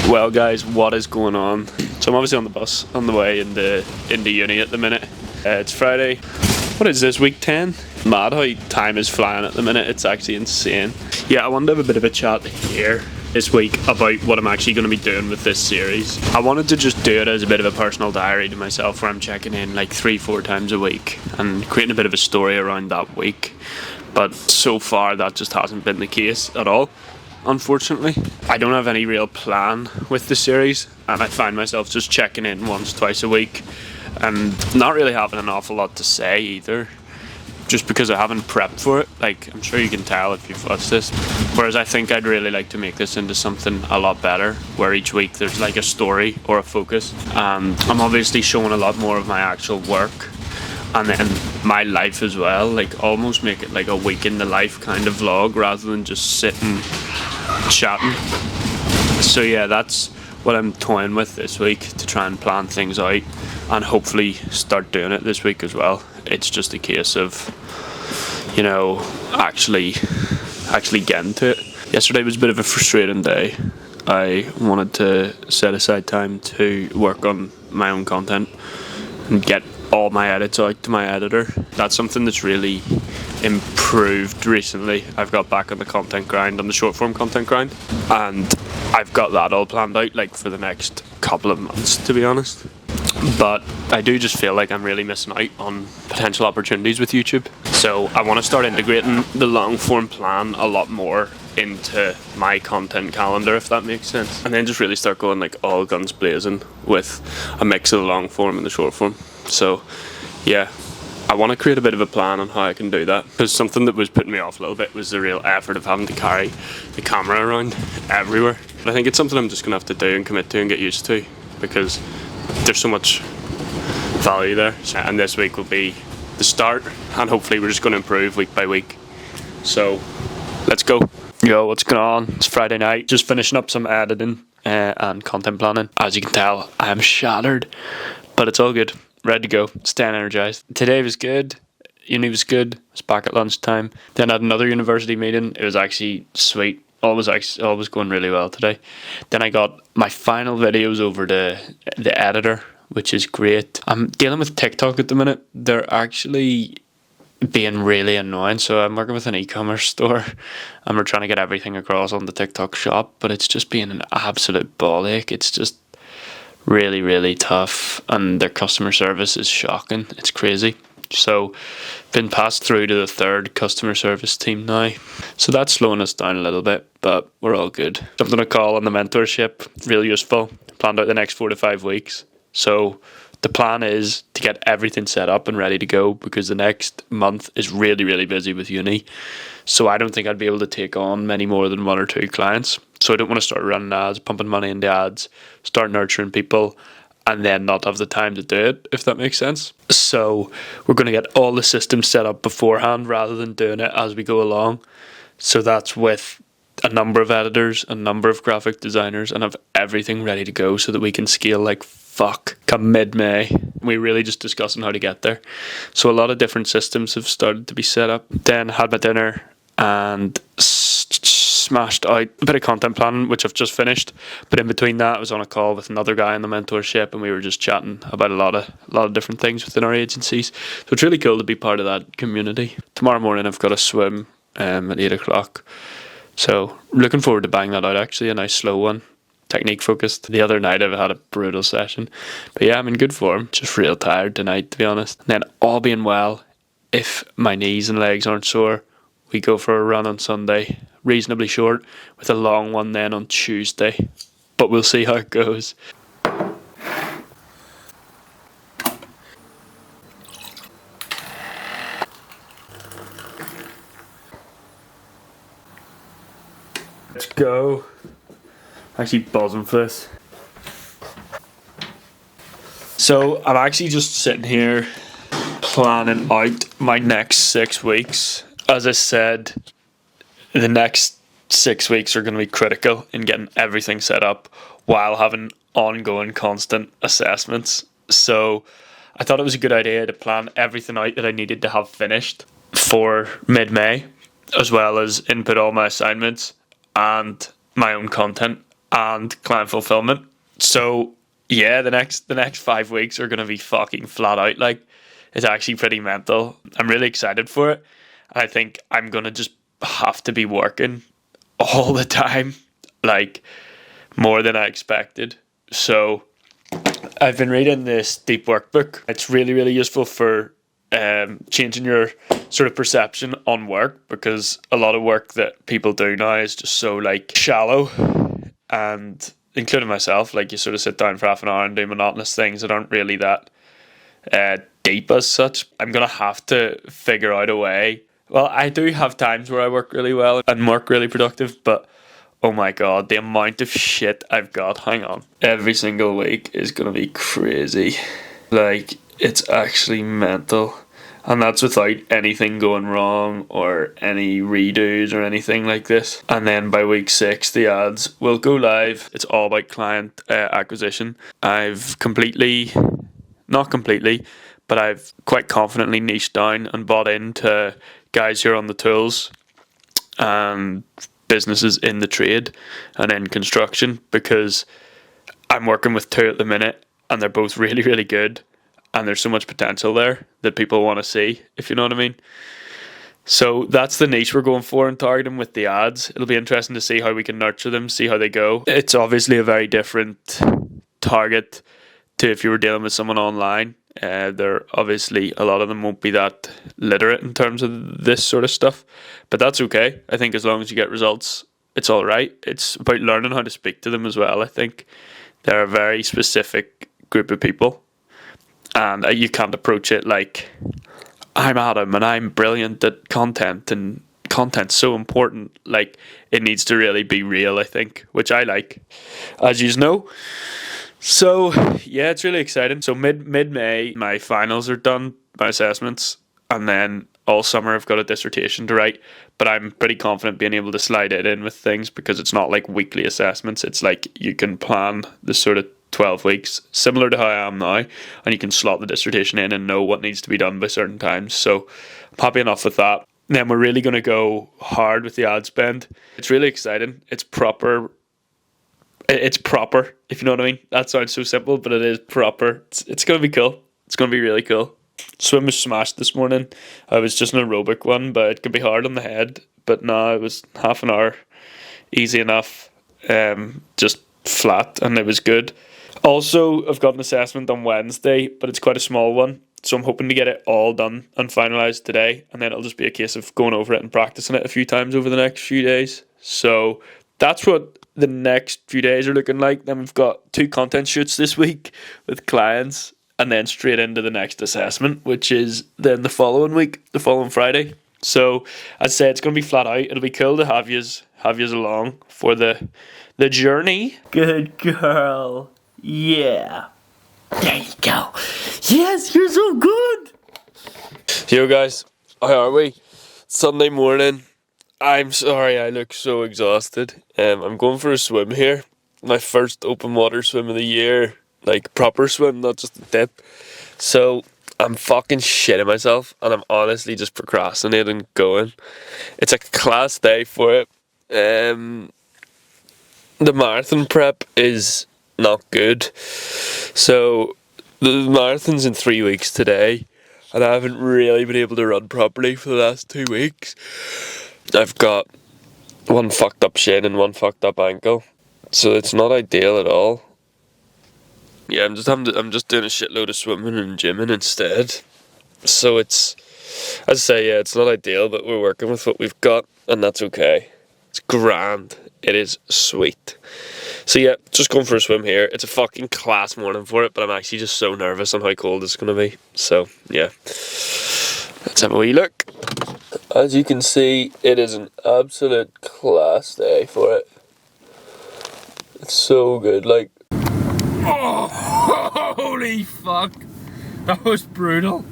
Well, guys, what is going on? So I'm obviously on the bus on the way into uni at the minute. It's Friday. What is this, week 10? Mad how time is flying at the minute. It's actually insane. Yeah, I wanted to have a bit of a chat here this week about what I'm actually going to be doing with this series. I wanted to just do it as a bit of a personal diary to myself where I'm checking in like 3-4 times a week and creating a bit of a story around that week. But so far that just hasn't been the case at all. Unfortunately, I don't have any real plan with the series, and I find myself just checking in once, twice a week and not really having an awful lot to say either, just because I haven't prepped for it. Like, I'm sure you can tell if you've watched this, whereas I think I'd really like to make this into something a lot better, where each week there's like a story or a focus, and I'm obviously showing a lot more of my actual work and then my life as well, like almost make it like a week in the life kind of vlog rather than just sitting chatting. So yeah, that's what I'm toying with this week, to try and plan things out and hopefully start doing it this week as well. It's just a case of, you know, actually getting to it. Yesterday was a bit of a frustrating day. I wanted to set aside time to work on my own content and get all my edits out to my editor. That's something that's really improved recently. I've got back on the content grind, on the short form content grind, and I've got that all planned out like for the next couple of months, to be honest. But I do just feel like I'm really missing out on potential opportunities with YouTube. So I want to start integrating the long form plan a lot more into my content calendar, if that makes sense, and then just really start going like all guns blazing with a mix of the long form and the short form. So yeah, I want to create a bit of a plan on how I can do that, because something that was putting me off a little bit was the real effort of having to carry the camera around everywhere. But I think it's something I'm just going to have to do and commit to and get used to, because there's so much value there. And this week will be the start, and hopefully we're just going to improve week by week. So let's go. Yo, what's going on? It's Friday night, just finishing up some editing and content planning. As you can tell, I am shattered, but it's all good. Ready to go, staying energized. Today was good, uni was good, I was back at lunchtime. Then I had another university meeting. It was actually sweet, always going really well today. Then I got my final videos over to the editor, which is great. I'm dealing with TikTok at the minute. They're actually being really annoying. So I'm working with an e-commerce store and we're trying to get everything across on the TikTok shop, but it's just being an absolute ball ache. It's just really, really tough, and their customer service is shocking. It's crazy. So been passed through to the third customer service team now, so that's slowing us down a little bit, but we're all good. Something to call on the mentorship, real useful. Planned out the next 4 to 5 weeks. So the plan is to get everything set up and ready to go, because the next month is really, really busy with uni. So I don't think I'd be able to take on many more than 1 or 2 clients. So I don't want to start running ads, pumping money into ads, start nurturing people, and then not have the time to do it, if that makes sense. So we're going to get all the systems set up beforehand rather than doing it as we go along. So that's with a number of editors, a number of graphic designers, and have everything ready to go so that we can scale like fuck come mid-May. We're really just discussing how to get there. So a lot of different systems have started to be set up. Then had my dinner and smashed out a bit of content planning, which I've just finished. But in between that, I was on a call with another guy in the mentorship, and we were just chatting about a lot of different things within our agencies. So it's really cool to be part of that community. Tomorrow morning I've got a swim at 8 o'clock. So looking forward to banging that out, actually, a nice slow one. Technique focused. The other night I've had a brutal session. But yeah, I'm in good form. Just real tired tonight, to be honest. And then all being well, if my knees and legs aren't sore, we go for a run on Sunday. Reasonably short, with a long one then on Tuesday. But we'll see how it goes. Let's go. Actually buzzing for this. So I'm actually just sitting here planning out my next 6 weeks. As I said, the next 6 weeks are going to be critical in getting everything set up while having ongoing constant assessments. So I thought it was a good idea to plan everything out that I needed to have finished for mid-May, as well as input all my assignments and my own content and client fulfillment. So yeah, the next 5 weeks are going to be fucking flat out. Like, it's actually pretty mental. I'm really excited for it. I think I'm going to just have to be working all the time, like more than I expected. So I've been reading this deep workbook. It's really, really useful for changing your sort of perception on work, because a lot of work that people do now is just so like shallow, and including myself, like you sort of sit down for half an hour and do monotonous things that aren't really that deep as such. I'm going to have to figure out a way. Well, I do have times where I work really well and work really productive, but oh my god, the amount of shit I've got, hang on, every single week is going to be crazy. Like, it's actually mental. And that's without anything going wrong or any redos or anything like this. And then by week 6, the ads will go live. It's all about client acquisition. I've not completely, but I've quite confidently niched down and bought into guys who are on the tools and businesses in the trade and in construction, because I'm working with 2 at the minute and they're both really, really good. And there's so much potential there that people want to see, if you know what I mean. So that's the niche we're going for and targeting with the ads. It'll be interesting to see how we can nurture them, see how they go. It's obviously a very different target to if you were dealing with someone online. They're obviously, a lot of them won't be that literate in terms of this sort of stuff, but that's okay. I think as long as you get results, it's all right. It's about learning how to speak to them as well. I think they're a very specific group of people. And you can't approach it like, I'm Adam and I'm brilliant at content and content's so important. Like, it needs to really be real, I think, which I like, as you know. So yeah, it's really exciting. So mid-May, my finals are done, my assessments, and then all summer I've got a dissertation to write. But I'm pretty confident being able to slide it in with things, because it's not like weekly assessments. It's like you can plan the sort of 12 weeks, similar to how I am now, and you can slot the dissertation in and know what needs to be done by certain times. So I'm happy enough with that. Then we're really going to go hard with the ad spend. It's really exciting. It's proper, if you know what I mean. That sounds so simple, but it is proper. It's going to be cool. It's going to be really cool. Swim was smashed this morning. I was just an aerobic one, but it could be hard on the head. But no, it was half an hour, easy enough, just flat, and it was good. Also, I've got an assessment on Wednesday, but it's quite a small one, so I'm hoping to get it all done and finalised today, and then it'll just be a case of going over it and practicing it a few times over the next few days. So that's what the next few days are looking like. Then we've got 2 content shoots this week with clients, and then straight into the next assessment, which is then the following week, the following Friday. So as I said, it's going to be flat out. It'll be cool to have yous along for the journey. Good girl. Yeah. There you go. Yes, you're so good. Yo guys, how are we? Sunday morning. I'm sorry I look so exhausted. I'm going for a swim here. My first open water swim of the year. Like, proper swim, not just a dip. So I'm fucking shitting myself, and I'm honestly just procrastinating going. It's a class day for it. The marathon prep is not good. So the marathon's in 3 weeks today, and I haven't really been able to run properly for the last 2 weeks. I've got one fucked up shin and one fucked up ankle, so it's not ideal at all. Yeah, I'm just doing a shitload of swimming and gymming instead. So it's, as I say, yeah, it's not ideal, but we're working with what we've got, and that's okay. It's grand. It is sweet. So yeah, just going for a swim here. It's a fucking class morning for it, but I'm actually just so nervous on how cold it's going to be. So yeah, let's have a wee look. As you can see, it is an absolute class day for it. It's so good, like. Oh, holy fuck. That was brutal.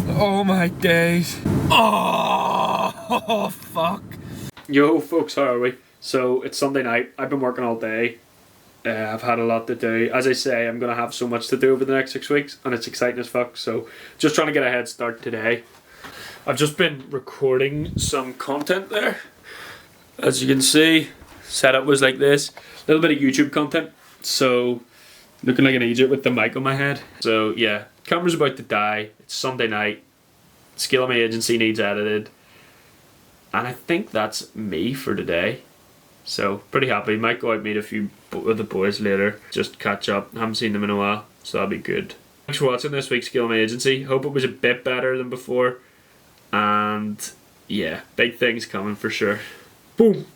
Oh my days. Oh, fuck. Yo folks, how are we? So it's Sunday night. I've been working all day. I've had a lot to do. As I say, I'm going to have so much to do over the next 6 weeks, and it's exciting as fuck. So just trying to get a head start today. I've just been recording some content there. As you can see, setup was like this. A little bit of YouTube content. So, looking like an idiot with the mic on my head. So, yeah, camera's about to die. It's Sunday night. Skill of My Agency needs edited. And I think that's me for today. So, pretty happy. Might go out and meet a few of the boys later. Just catch up. Haven't seen them in a while. So, that'll be good. Thanks for watching this week's Skill of My Agency. Hope it was a bit better than before. And, yeah, big things coming for sure. Boom.